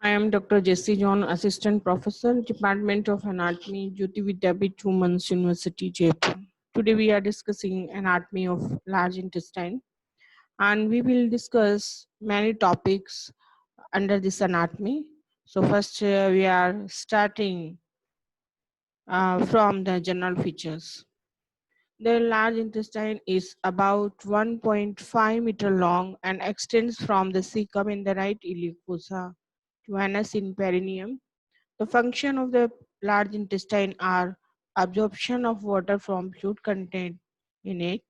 I am Dr. Jesse John, Assistant Professor, Department of Anatomy, Jyoti Vidyapeeth Women's University, Jaipur. Today we are discussing anatomy of large intestine, and we will discuss many topics under this anatomy. So first we are starting from the general features. The large intestine is about 1.5 meter long and extends from the cecum in the right iliac fossa to anus in perineum. The function of the large intestine are absorption of water from fluid content in it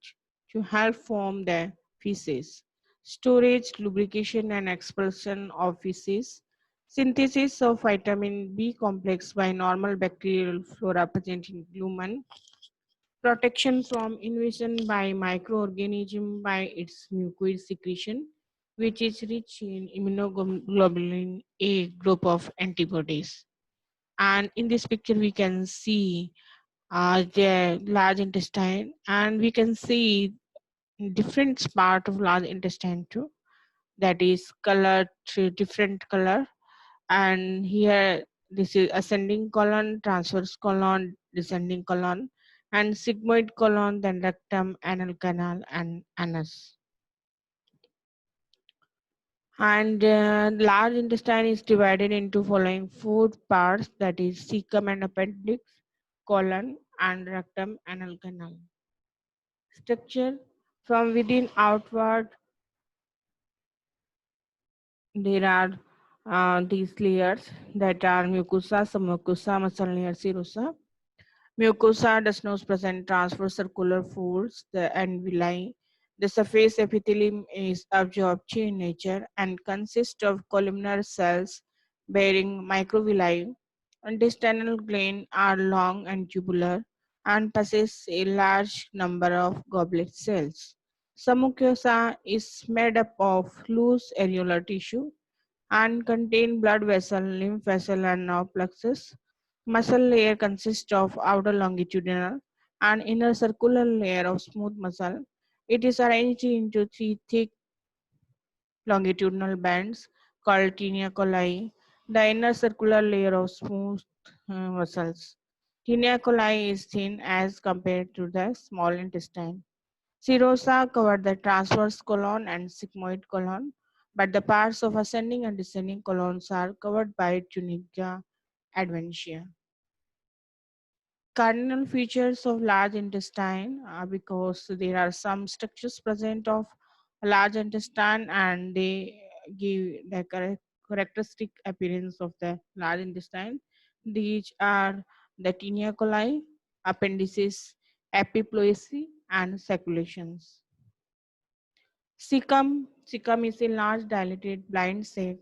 to help form the feces, storage, lubrication and expulsion of feces, synthesis of vitamin B complex by normal bacterial flora present in lumen, protection from invasion by microorganism by its mucoid secretion, which is rich in immunoglobulin A group of antibodies. And in this picture we can see the large intestine, and we can see different part of large intestine too, that is colored to different color. And here this is ascending colon, transverse colon, descending colon, and sigmoid colon, then rectum, anal canal and anus. And large intestine is divided into following four parts, that is cecum and appendix, colon and rectum, anal canal. Structure: from within outward, there are these layers that are mucosa, submucosa, muscle layer, serosa. Mucosa does not present transverse circular folds and villi. The surface epithelium is absorptive in nature and consists of columnar cells bearing microvilli. Intestinal glands are long and tubular and possess a large number of goblet cells. Submucosa is made up of loose areolar tissue and contain blood vessel, lymph vessel, and nerve plexus. Muscle layer consists of outer longitudinal and inner circular layer of smooth muscle. It is arranged into three thick longitudinal bands called tinea coli, the inner circular layer of smooth muscles. Tinea coli is thin as compared to the small intestine. Serosa cover the transverse colon and sigmoid colon, but the parts of ascending and descending colons are covered by tunica adventitia. Cardinal features of large intestine, because there are some structures present of large intestine and they give the characteristic appearance of the large intestine. These are the tinea coli, appendices, epiploicy, and circulations. Cecum is a large dilated blind sac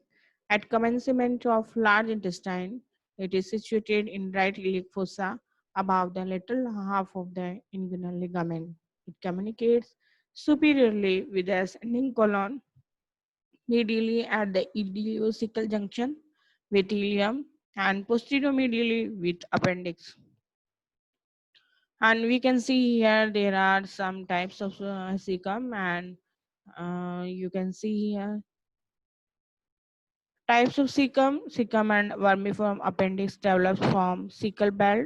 at commencement of large intestine. It is situated in right iliac fossa above the lateral half of the inguinal ligament. It communicates superiorly with the ascending colon, medially at the ileocecal junction with ileum, and posterior-medially with appendix. And we can see here there are some types of cecum, and you can see here types of cecum and vermiform appendix develops from cecal belt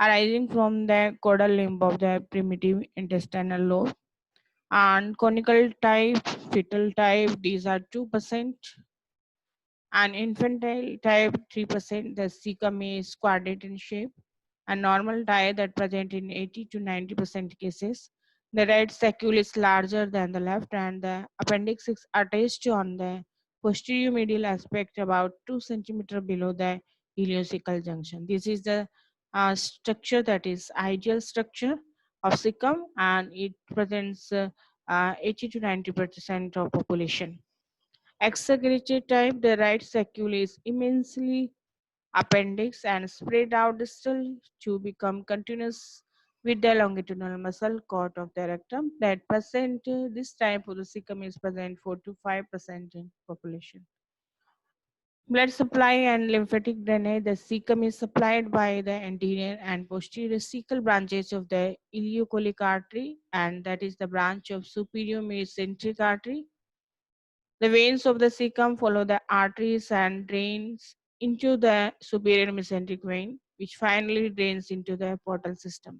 arising from the caudal limb of the primitive intestinal lobe, and conical type, fetal type, these are 2%, and infantile type 3%. The cecum is quadrate in shape, and normal type that present in 80 to 90% cases. The right saccule is larger than the left, and the appendix is attached on the posterior medial aspect about 2 centimeter below the ileocecal junction. This is the structure that is ideal structure of cecum, and it presents 80 to 90% of population. Exaggerated type, the right saccule is immensely appendix and spread out distal to become continuous with the longitudinal muscle cord of the rectum. That percent, this type of the cecum is present 4 to 5% in population. Blood supply and lymphatic drainage. The cecum is supplied by the anterior and posterior cecal branches of the ileocolic artery, and that is the branch of superior mesenteric artery. The veins of the cecum follow the arteries and drains into the superior mesenteric vein, which finally drains into the portal system.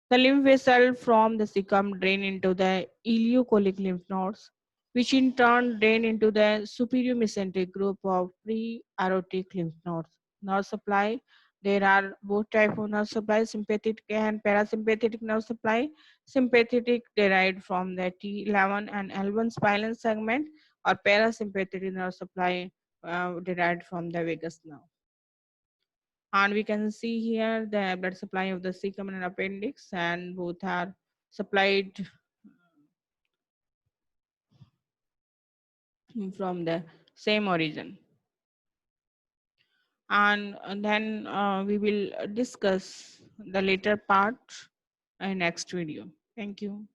The lymph vessel from the cecum drain into the ileocholic lymph nodes, which in turn drain into the superior mesenteric group of pre-aortic lymph nodes. Nerve supply. There are both type of nerve supply, sympathetic and parasympathetic nerve supply. Sympathetic derived from the T11 and L1 spinal segment, or parasympathetic nerve supply derived from the vagus nerve. And we can see here the blood supply of the cecum and appendix, and both are supplied from the same origin. And then we will discuss the later part in next video. Thank you.